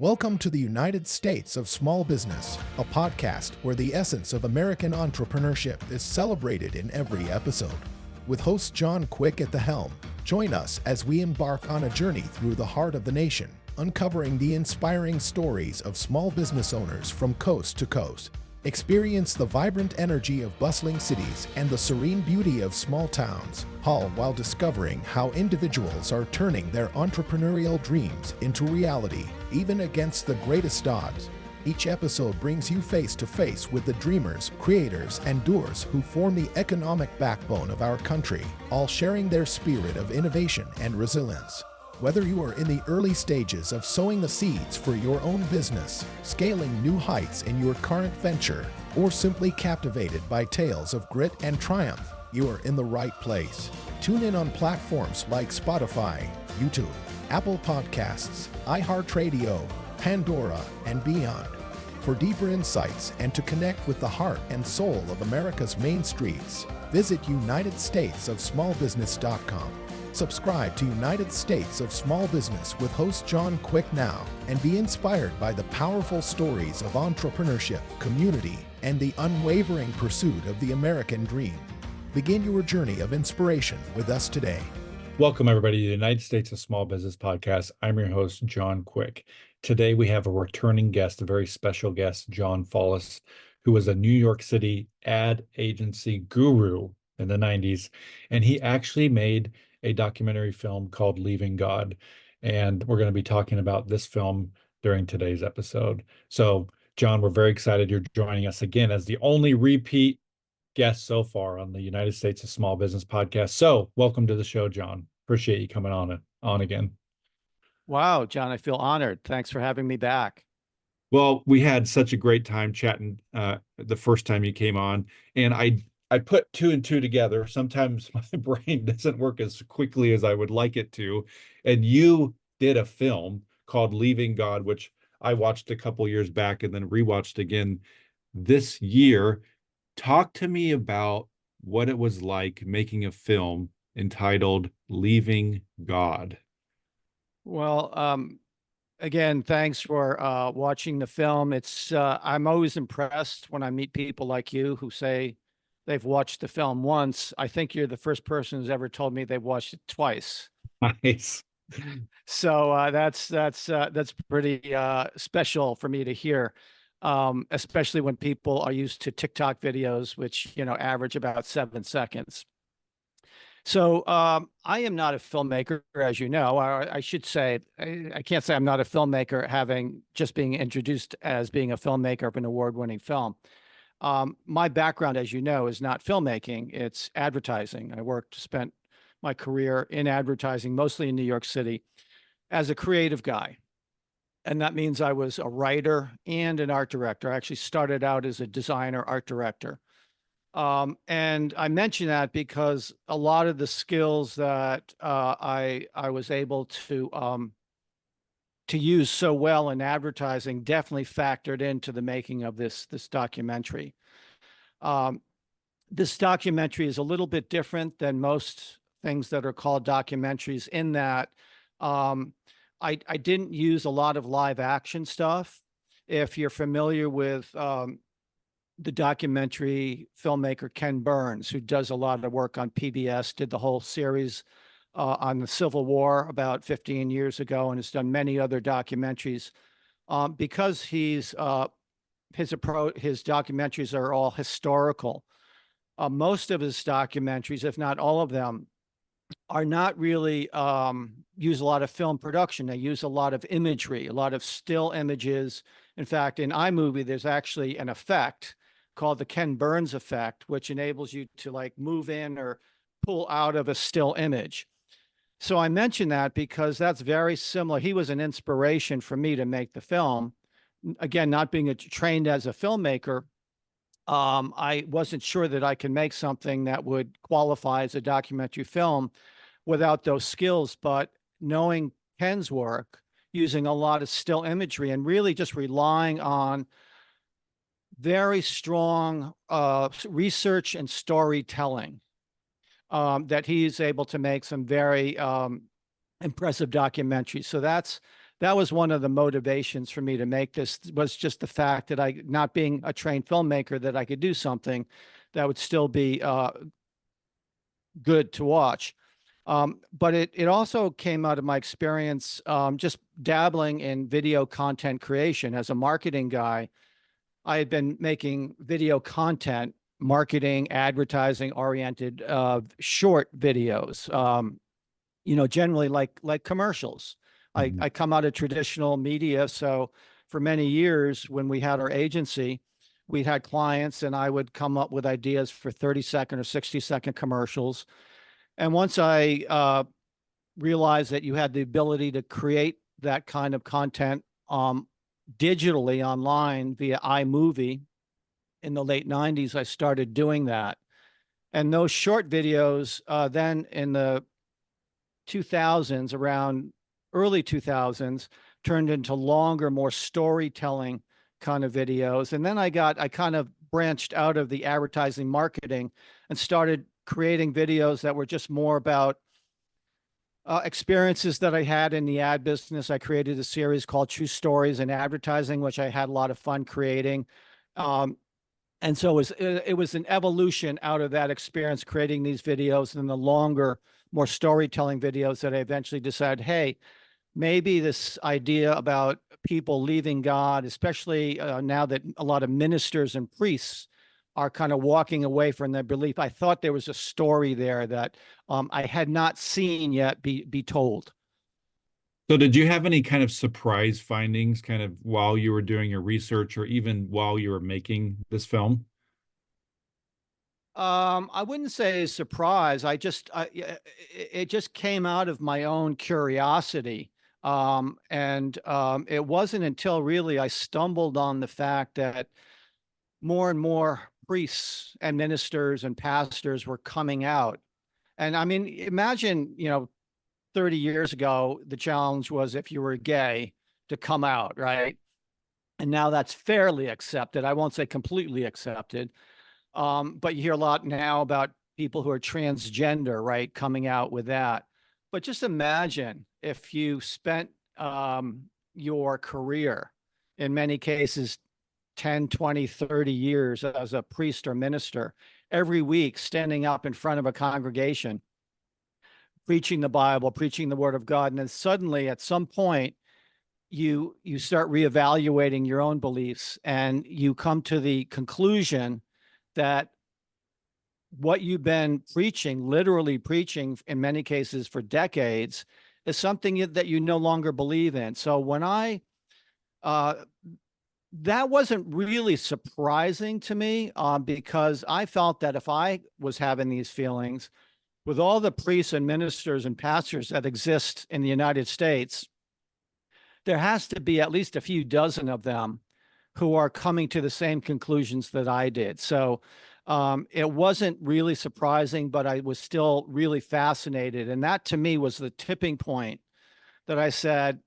Welcome to the United States of Small Business, a podcast where the essence of American entrepreneurship is celebrated in every episode. With host John Quick at the helm, join us as we embark on a journey through the heart of the nation, uncovering the inspiring stories of small business owners from coast to coast. Experience the vibrant energy of bustling cities and the serene beauty of small towns, all while discovering how individuals are turning their entrepreneurial dreams into reality, even against the greatest odds. Each episode brings you face to face with the dreamers, creators, and doers who form the economic backbone of our country, all sharing their spirit of innovation and resilience. Whether you are in the early stages of sowing the seeds for your own business, scaling new heights in your current venture, or simply captivated by tales of grit and triumph, you are in the right place. Tune in on platforms like Spotify, YouTube, Apple Podcasts, iHeartRadio, Pandora, and beyond. For deeper insights and to connect with the heart and soul of America's main streets, visit UnitedStatesOfSmallBusiness.com. Subscribe to United States of Small Business with host John Quick now and be inspired by the powerful stories of entrepreneurship, community, and the unwavering pursuit of the American dream. Begin your journey of inspiration with us today. Welcome, everybody, to the United States of Small Business podcast. I'm your host, John Quick. Today, we have a returning guest, a very special guest, John Follis, who was a New York City ad agency guru in the 90s, and he actually made a documentary film called Leaving God. And we're going to be talking about this film during today's episode. So, John, we're very excited you're joining us again as the only repeat guest so far on the United States of Small Business podcast. So, welcome to the show, John. Appreciate you coming on again. Wow, John, I feel honored. Thanks for having me back. Well, we had such a great time chatting the first time you came on, and I put two and two together. Sometimes my brain doesn't work as quickly as I would like it to. And you did a film called Leaving God, which I watched a couple years back and then rewatched again this year. Talk to me about what it was like making a film entitled Leaving God. Well, again, thanks for watching the film. I'm always impressed when I meet people like you who say they've watched the film once. I think you're the first person who's ever told me they've watched it twice. Nice. So that's pretty special for me to hear, especially when people are used to TikTok videos, which average about 7 seconds. So I am not a filmmaker, as you know. I should say I can't say I'm not a filmmaker, having just being introduced as being a filmmaker of an award-winning film. My background, as you know, is not filmmaking, it's advertising. Spent my career in advertising, mostly in New York City, as a creative guy. And that means I was a writer and an art director. I actually started out as a designer, art director. And I mention that because a lot of the skills that I was able to use so well in advertising definitely factored into the making of this documentary. This documentary is a little bit different than most things that are called documentaries in that I didn't use a lot of live action stuff. If you're familiar with the documentary filmmaker Ken Burns, who does a lot of work on PBS, did the whole series on the Civil War about 15 years ago, and has done many other documentaries. Because his documentaries are all historical. Most of his documentaries, if not all of them, are not really use a lot of film production. They use a lot of imagery, a lot of still images. In fact, in iMovie, there's actually an effect called the Ken Burns effect, which enables you to like move in or pull out of a still image. So I mention that because that's very similar. He was an inspiration for me to make the film. Again, not being trained as a filmmaker, I wasn't sure that I could make something that would qualify as a documentary film without those skills. But knowing Ken's work, using a lot of still imagery and really just relying on very strong research and storytelling, that he's able to make some very impressive documentaries. So that's that was one of the motivations for me to make this, was just the fact that I, not being a trained filmmaker, that I could do something that would still be good to watch. But it also came out of my experience just dabbling in video content creation. As a marketing guy, I had been making video content, marketing, advertising oriented short videos, generally like commercials. Mhm. I come out of traditional media. So for many years, when we had our agency, we had clients and I would come up with ideas for 30-second or 60-second commercials. And once I realized that you had the ability to create that kind of content digitally online via iMovie in the late 90s, I started doing that. And those short videos then in the 2000s, around early 2000s, turned into longer, more storytelling kind of videos. And then I kind of branched out of the advertising marketing and started creating videos that were just more about experiences that I had in the ad business. I created a series called True Stories in Advertising, which I had a lot of fun creating. And so it was an evolution out of that experience, creating these videos, and the longer, more storytelling videos that I eventually decided, hey, maybe this idea about people leaving God, especially now that a lot of ministers and priests are kind of walking away from their belief. I thought there was a story there that I had not seen yet be told. So did you have any kind of surprise findings kind of while you were doing your research or even while you were making this film? I wouldn't say surprise. It just came out of my own curiosity. It wasn't until really I stumbled on the fact that more and more priests and ministers and pastors were coming out. And I mean, imagine, 30 years ago, the challenge was if you were gay to come out, right? And now that's fairly accepted. I won't say completely accepted. But you hear a lot now about people who are transgender, right? Coming out with that. But just imagine if you spent your career, in many cases, 10, 20, 30 years as a priest or minister, every week standing up in front of a congregation, preaching the Bible, preaching the word of God. And then suddenly at some point, you start reevaluating your own beliefs and you come to the conclusion that what you've been preaching, literally preaching in many cases for decades, is something that you no longer believe in. So when that wasn't really surprising to me because I felt that if I was having these feelings with all the priests and ministers and pastors that exist in the United States, there has to be at least a few dozen of them who are coming to the same conclusions that I did. So it wasn't really surprising, but I was still really fascinated. And that to me was the tipping point that I said,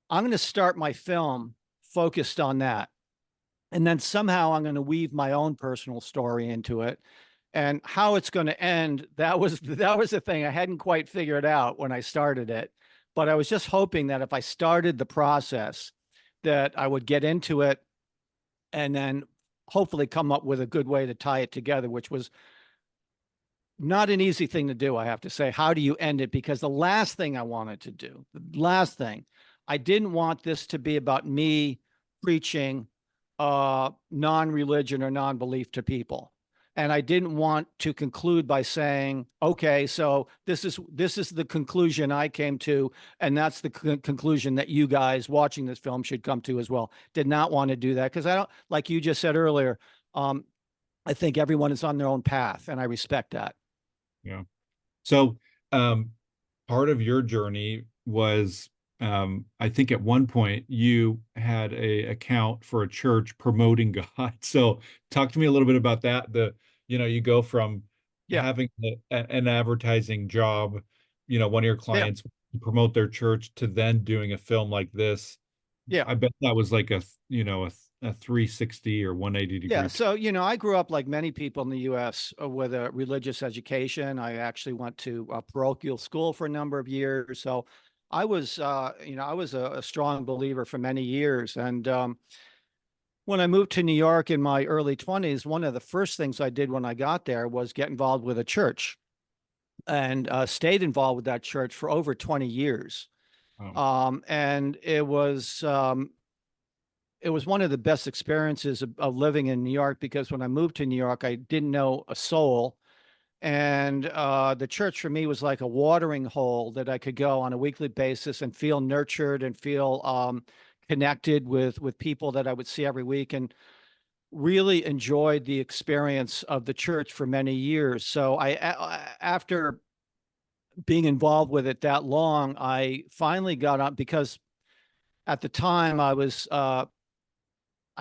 I'm going to start my film focused on that. And then somehow I'm going to weave my own personal story into it. And how it's going to end, that was the thing I hadn't quite figured out when I started it. But I was just hoping that if I started the process, that I would get into it and then hopefully come up with a good way to tie it together, which was not an easy thing to do, I have to say. How do you end it? Because the last thing I wanted to do, the last thing, I didn't want this to be about me preaching non-religion or non-belief to people. And I didn't want to conclude by saying, okay, so this is the conclusion I came to, and that's the conclusion that you guys watching this film should come to as well. Did not want to do that because I don't, like you just said earlier, I think everyone is on their own path, and I respect that. Yeah. So part of your journey was I think at one point you had a account for a church promoting God. So talk to me a little bit about that. You go from having an advertising job, one of your clients to promote their church to then doing a film like this. Yeah. I bet that was like a 360 or 180 degree. Yeah. So, I grew up like many people in the US with a religious education. I actually went to a parochial school for a number of years. So I was, I was a strong believer for many years. And when I moved to New York in my early 20s, one of the first things I did when I got there was get involved with a church and stayed involved with that church for over 20 years. Oh, And it was one of the best experiences of living in New York, because when I moved to New York, I didn't know a soul. And the church for me was like a watering hole that I could go on a weekly basis and feel nurtured and feel connected with people that I would see every week, and really enjoyed the experience of the church for many years. So after being involved with it that long, I finally got up, because at the time I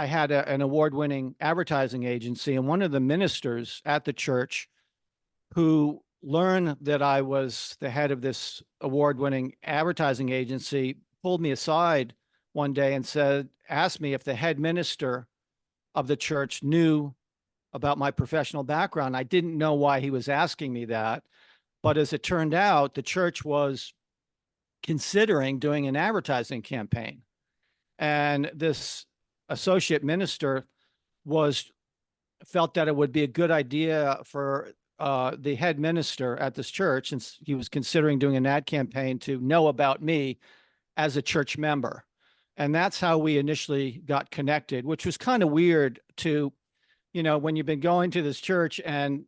had an award-winning advertising agency, and one of the ministers at the church, who learned that I was the head of this award-winning advertising agency, pulled me aside one day and asked me if the head minister of the church knew about my professional background. I didn't know why he was asking me that, but as it turned out, the church was considering doing an advertising campaign. And this associate minister felt that it would be a good idea for the head minister at this church, since he was considering doing an ad campaign, to know about me as a church member. And that's how we initially got connected, which was kind of weird to, when you've been going to this church and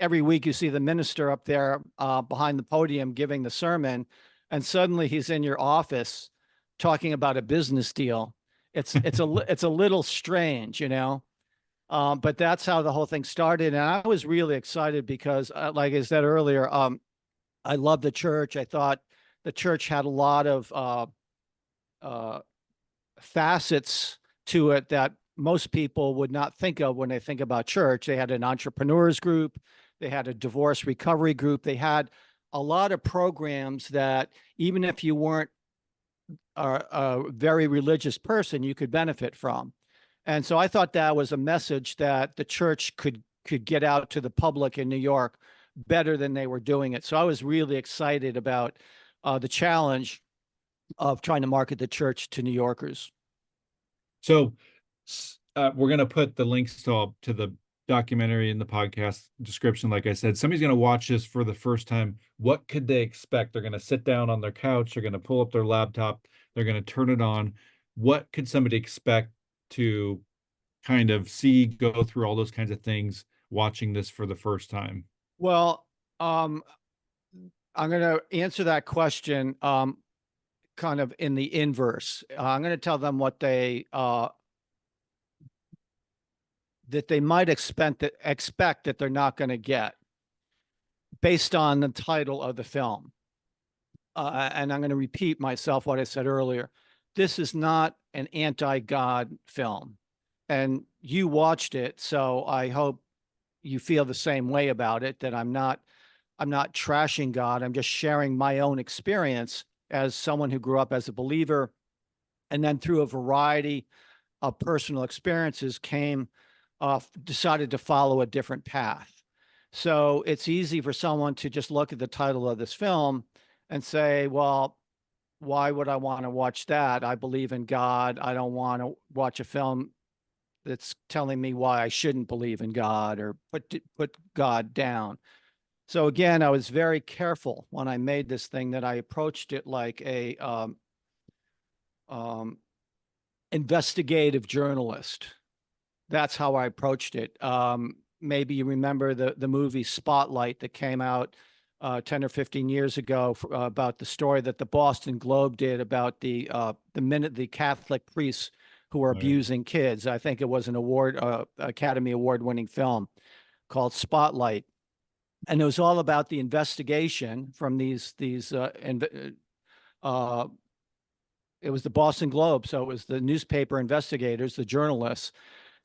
every week you see the minister up there behind the podium giving the sermon, and suddenly he's in your office talking about a business deal. It's a little strange, but that's how the whole thing started. And I was really excited because, like I said earlier, I love the church. I thought the church had a lot of facets to it that most people would not think of when they think about church. They had an entrepreneurs group, they had a divorce recovery group, they had a lot of programs that, even if you weren't a very religious person, you could benefit from. And so I thought that was a message that the church could get out to the public in New York better than they were doing it. So I was really excited about the challenge of trying to market the church to New Yorkers. so we're going to put the links to the documentary in the podcast description. Like I said, somebody's going to watch this for the first time. What could they expect? They're going to sit down on their couch, they're going to pull up their laptop, they're going to turn it on. What could somebody expect to kind of see, go through all those kinds of things watching this for the first time? Well, I'm going to answer that question kind of in the inverse. I'm going to tell them what that they might expect that they're not going to get, based on the title of the film. And I'm going to repeat myself what I said earlier. This is not an anti-God film. And you watched it, so I hope you feel the same way about it, that I'm not trashing God. I'm just sharing my own experience as someone who grew up as a believer, and then through a variety of personal experiences decided to follow a different path. So it's easy for someone to just look at the title of this film and say, well, why would I want to watch that? I believe in God. I don't want to watch a film that's telling me why I shouldn't believe in God or put God down. So again, I was very careful when I made this thing, that I approached it like a investigative journalist. That's how I approached it. Maybe you remember the movie Spotlight that came out 10 or 15 years ago about the story that the Boston Globe did about the Catholic priests who were abusing kids. I think it was an Academy Award winning film called Spotlight. And it was all about the investigation from it was the Boston Globe. So it was the newspaper investigators, the journalists.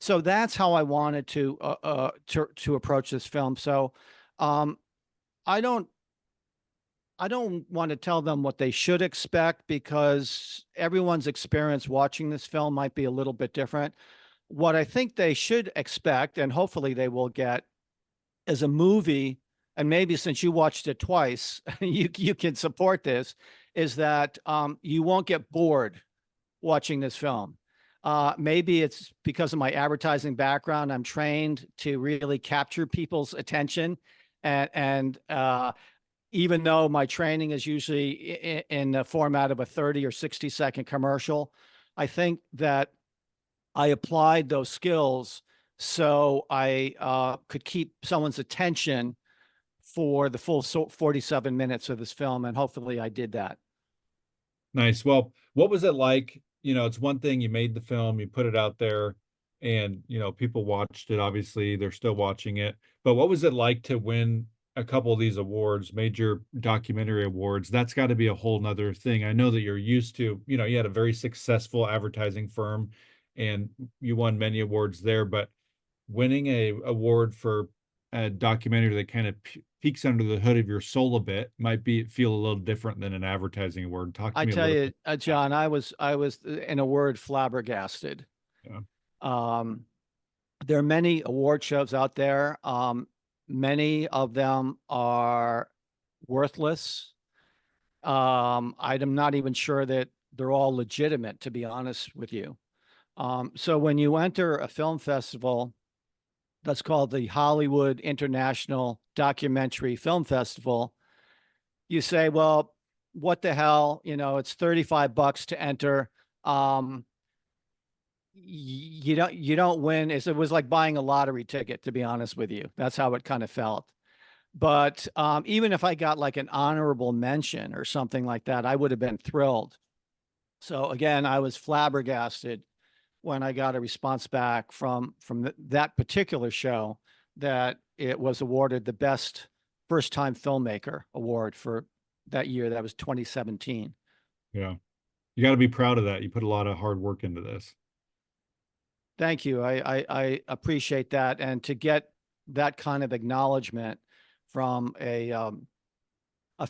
So that's how I wanted to approach this film. So I don't want to tell them what they should expect, because everyone's experience watching this film might be a little bit different. What I think they should expect, and hopefully they will get, is a movie and maybe since you watched it twice, you can support this, is that you won't get bored watching this film. Maybe it's because of my advertising background. I'm trained to really capture people's attention, and even though my training is usually in the format of a 30 or 60-second commercial, I think that I applied those skills so I could keep someone's attention for the full 47 minutes of this film, and hopefully I did that. Nice. Well, what was it like? It's one thing you made the film, you put it out there, and people watched it. Obviously, they're still watching it. But what was it like to win a couple of these awards, major documentary awards? That's got to be a whole nother thing. I know that you're used to, you had a very successful advertising firm and you won many awards there, but winning a award for a documentary that kind of peeks under the hood of your soul a bit might feel a little different than an advertising award. Talk to I me a tell little you, bit. John, I was in a word, flabbergasted. Yeah. There are many award shows out there. Many of them are worthless. I'm not even sure that they're all legitimate, to be honest with you. So when you enter a film festival that's called the Hollywood International Documentary Film Festival, you say, well, what the hell? It's $35 to enter. You don't win. It was like buying a lottery ticket, to be honest with you. That's how it kind of felt. But even if I got like an honorable mention or something like that, I would have been thrilled. So again, I was flabbergasted when I got a response back from that particular show that it was awarded the best first time filmmaker award for that year. That was 2017. Yeah. You got to be proud of that. You put a lot of hard work into this. Thank you. I appreciate that. And to get that kind of acknowledgement from a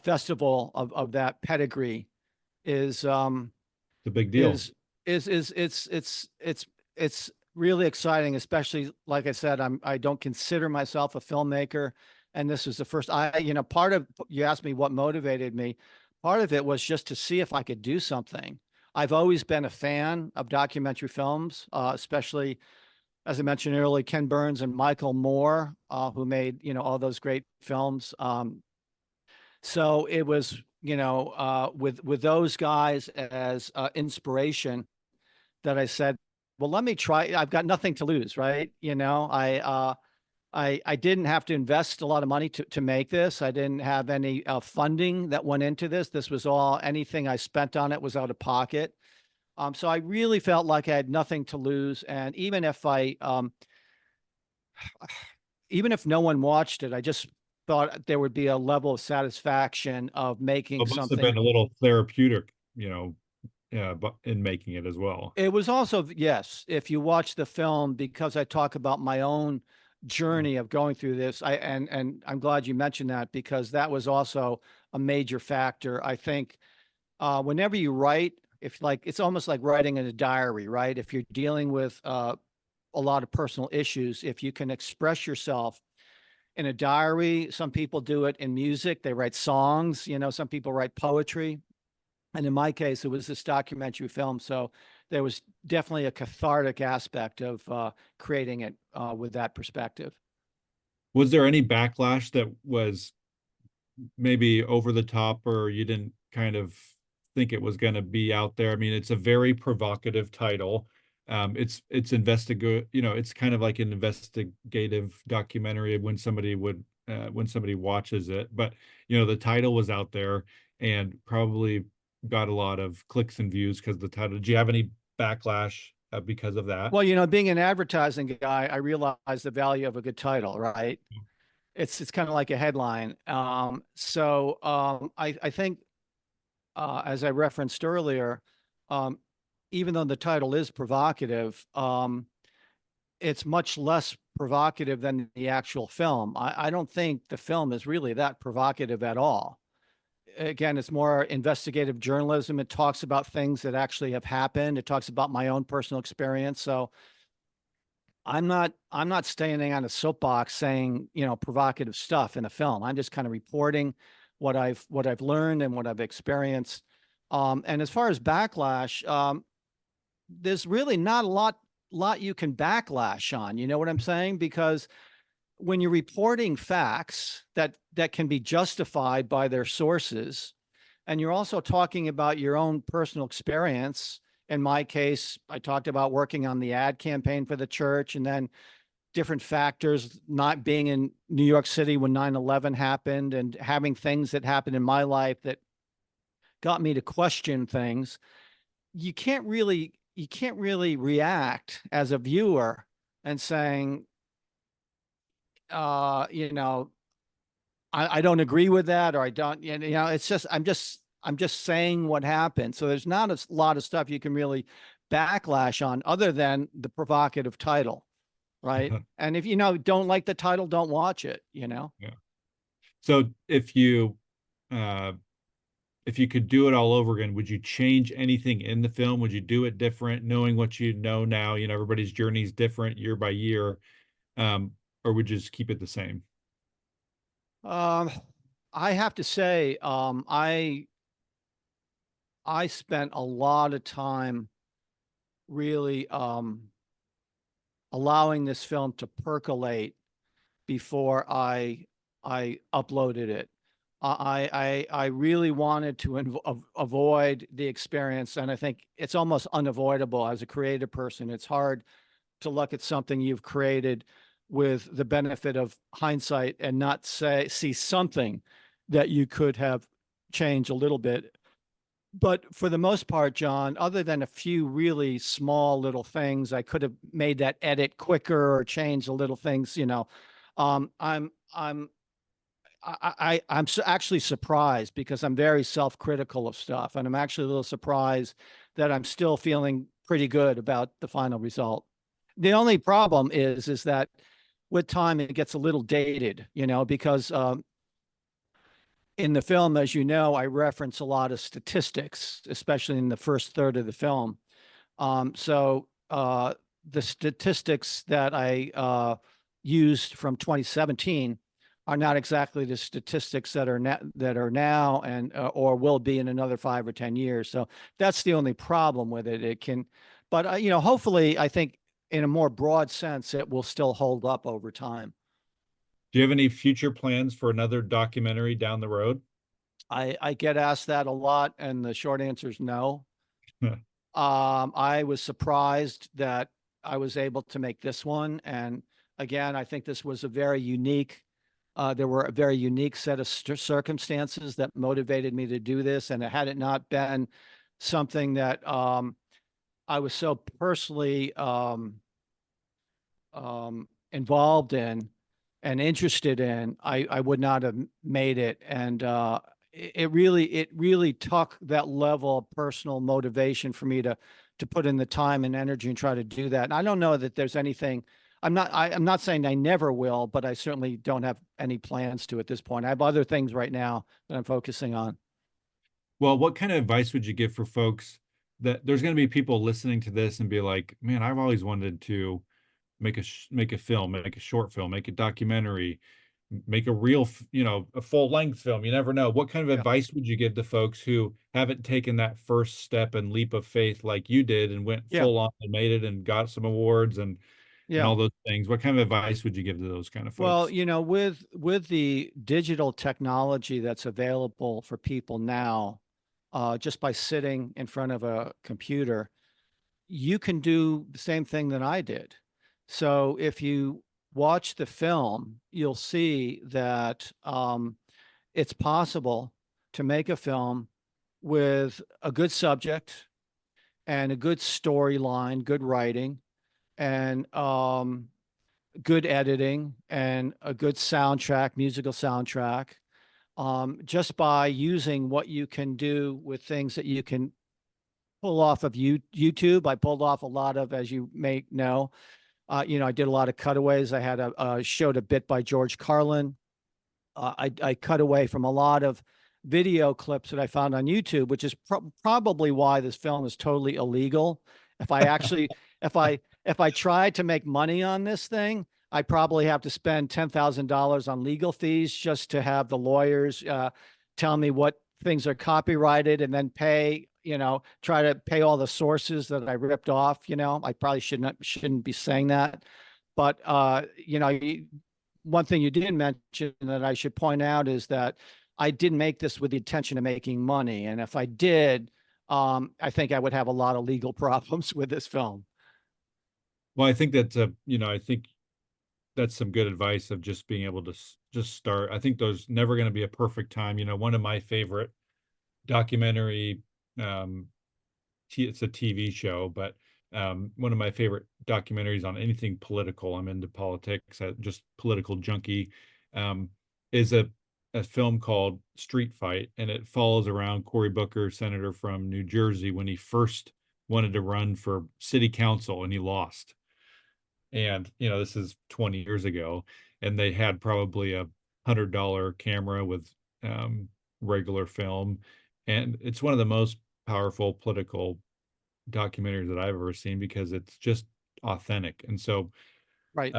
festival of that pedigree is It's a big deal. It's really exciting, especially like I said, I don't consider myself a filmmaker, and this is the first. Part of, you asked me what motivated me. Part of it was just to see if I could do something. I've always been a fan of documentary films, especially, as I mentioned earlier, Ken Burns and Michael Moore, who made all those great films. So it was with those guys as inspiration that I said, well, let me try. I've got nothing to lose, right? I didn't have to invest a lot of money to make this. I didn't have any funding that went into this. This was all, anything I spent on it was out of pocket. So I really felt like I had nothing to lose. And even if even if no one watched it, I just thought there would be a level of satisfaction of making It must have something. been a little therapeutic, but in making it as well. It was also, yes, if you watch the film, because I talk about my own journey of going through this, and I'm glad you mentioned that, because that was also a major factor. I think whenever you write, it's almost like writing in a diary, right? If you're dealing with a lot of personal issues, if you can express yourself in a diary, some people do it in music, they write songs, some people write poetry. And in my case, it was this documentary film. So there was definitely a cathartic aspect of creating it with that perspective. Was there any backlash that was maybe over the top, or you didn't kind of think it was going to be out there? I mean, it's a very provocative title. It's it's kind of like an investigative documentary when somebody watches it. But the title was out there and probably got a lot of clicks and views because the title. Did you have any backlash because of that? Well, being an advertising guy, I realized the value of a good title, right? It's kind of like a headline. I think, as I referenced earlier, even though the title is provocative, it's much less provocative than the actual film. I don't think the film is really that provocative at all. Again, it's more investigative journalism. It talks about things that actually have happened. It talks about my own personal experience. So I'm not standing on a soapbox saying, provocative stuff in a film. I'm just kind of reporting what I've learned and what I've experienced. And as far as backlash, there's really not a lot you can backlash on. You know what I'm saying? Because when you're reporting facts that can be justified by their sources, and you're also talking about your own personal experience. In my case, I talked about working on the ad campaign for the church, and then different factors, not being in New York City when 9/11 happened, and having things that happened in my life that got me to question things. You can't really react as a viewer and saying, you know, I don't agree with that, or I don't, it's just, I'm just saying what happened. So there's not a lot of stuff you can really backlash on other than the provocative title, right? And if don't like the title, don't watch it. Yeah. So if you could do it all over again, would you change anything in the film? Would you do it different, knowing what you know now? Everybody's journey is different year by year, or would you just keep it the same? I have to say, I spent a lot of time really allowing this film to percolate before I uploaded it. I really wanted to avoid the experience, and I think it's almost unavoidable as a creative person. It's hard to look at something you've created with the benefit of hindsight and not see something that you could have changed a little bit. But for the most part, John, other than a few really small little things, I could have made that edit quicker or changed the little things. I'm actually surprised, because I'm very self-critical of stuff, and I'm actually a little surprised that I'm still feeling pretty good about the final result. The only problem is that with time it gets a little dated, because in the film, as you know, I reference a lot of statistics, especially in the first third of the film. So the statistics that I used from 2017 are not exactly the statistics that are now and or will be in another 5 or 10 years. So that's the only problem with it. It can, but hopefully, I think in a more broad sense, it will still hold up over time. Do you have any future plans for another documentary down the road? I get asked that a lot, and the short answer is no. I was surprised that I was able to make this one. And again, I think this was a very unique, there were a very unique set of circumstances that motivated me to do this. And had it not been something that I was so personally involved in and interested in, I would not have made it. And it really took that level of personal motivation for me to put in the time and energy and try to do that. And I don't know that there's anything. I'm not saying I never will, but I certainly don't have any plans to at this point. I have other things right now that I'm focusing on. Well, what kind of advice would you give for folks that there's going to be people listening to this and be like, man, I've always wanted to make a film, make a short film, make a documentary, make a real, a full length film. You never know. What kind of advice would you give to folks who haven't taken that first step and leap of faith like you did and went full on and made it and got some awards and all those things? What kind of advice would you give to those kind of folks? Well, with the digital technology that's available for people now, just by sitting in front of a computer, you can do the same thing that I did. So if you watch the film, you'll see that it's possible to make a film with a good subject and a good storyline, good writing, and good editing, and a good soundtrack, musical soundtrack, just by using what you can do with things that you can pull off of YouTube. I pulled off a lot of, as you may know, I did a lot of cutaways. I had showed a bit by George Carlin. I cut away from a lot of video clips that I found on YouTube, which is probably why this film is totally illegal If I actually, if I tried to make money on this thing, I probably have to spend $10,000 on legal fees just to have the lawyers tell me what things are copyrighted, and then pay, try to pay all the sources that I ripped off. I probably shouldn't be saying that, but one thing you didn't mention that I should point out is that I didn't make this with the intention of making money, and if I did, I think I would have a lot of legal problems with this film. Well, I think that's I think that's some good advice of just being able to just start. I think there's never going to be a perfect time. One of my favorite documentary, it's a TV show, but one of my favorite documentaries on anything political. I'm into politics, just political junkie, is a film called Street Fight, and it follows around Cory Booker, senator from New Jersey, when he first wanted to run for city council and he lost. And this is 20 years ago, and they had probably a $100 camera with regular film, and it's one of the most powerful political documentaries that I've ever seen because it's just authentic. And so, Right.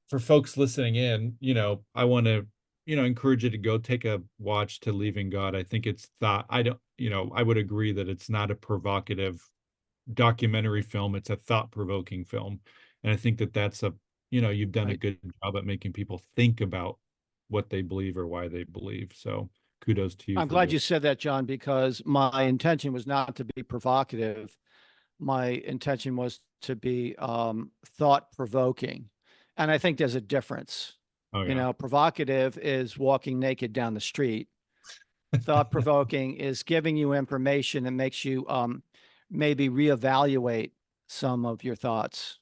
For folks listening in, I want to encourage you to go take a watch to Leaving God. I think it's I would agree that it's not a provocative documentary film. It's a thought-provoking film. And I think that that's you've done a good job at making people think about what they believe or why they believe. So kudos to you. I'm glad you said that, John, because my intention was not to be provocative. My intention was to be thought-provoking. And I think there's a difference. Oh, yeah. Provocative is walking naked down the street. Thought-provoking is giving you information that makes you maybe reevaluate some of your thoughts.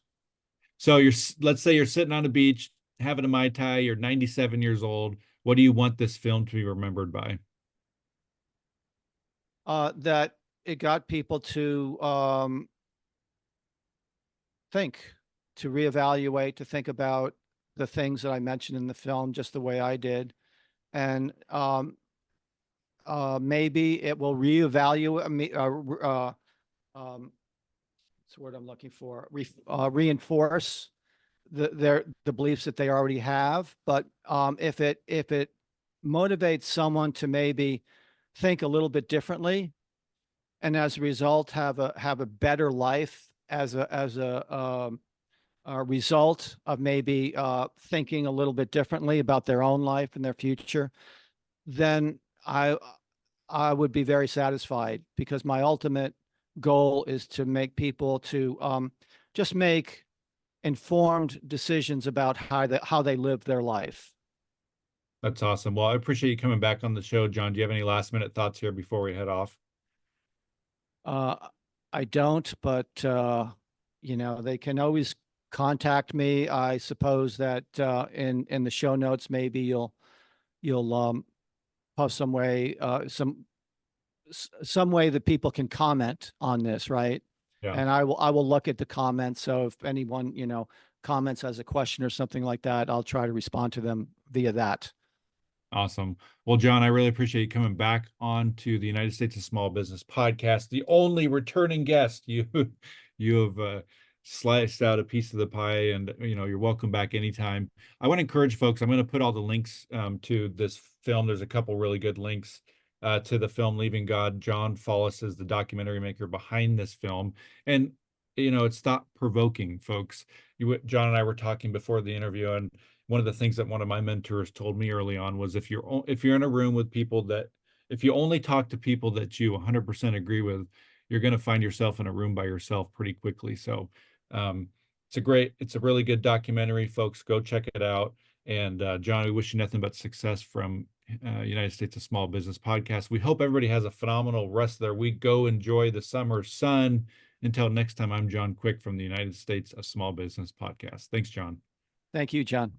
So let's say you're sitting on a beach having a Mai Tai, you're 97 years old. What do you want this film to be remembered by? That it got people to think, to reevaluate, to think about the things that I mentioned in the film, just the way I did. And maybe it will reevaluate me, what's the word I'm looking for? Reinforce the beliefs that they already have. But if it motivates someone to maybe think a little bit differently, and as a result have a better life as a result of maybe thinking a little bit differently about their own life and their future, then I would be very satisfied, because my ultimate goal is to make people to just make informed decisions about how they live their life. That's awesome. Well, I appreciate you coming back on the show, John. Do you have any last minute thoughts here before we head off? I don't, but they can always contact me. I suppose that in the show notes, maybe you'll post some way some way that people can comment on this, right? Yeah. And I will look at the comments. So if anyone comments as a question or something like that, I'll try to respond to them via that. Awesome. Well, John, I really appreciate you coming back on to the United States of Small Business podcast, the only returning guest. You have sliced out a piece of the pie, and you're welcome back anytime. I want to encourage folks. I'm going to put all the links to this film. There's a couple really good links to the film Leaving God. John Follis is the documentary maker behind this film, and it's thought-provoking, folks. John and I were talking before the interview, and one of the things that one of my mentors told me early on was if you're in a room with people that, if you only talk to people that you 100% agree with, you're going to find yourself in a room by yourself pretty quickly. So it's a really good documentary, folks. Go check it out. And John, we wish you nothing but success from United States of Small Business podcast. We hope everybody has a phenomenal rest of their week. Go enjoy the summer sun. Until next time, I'm John Quick from the United States of Small Business podcast. Thanks, John. Thank you, John.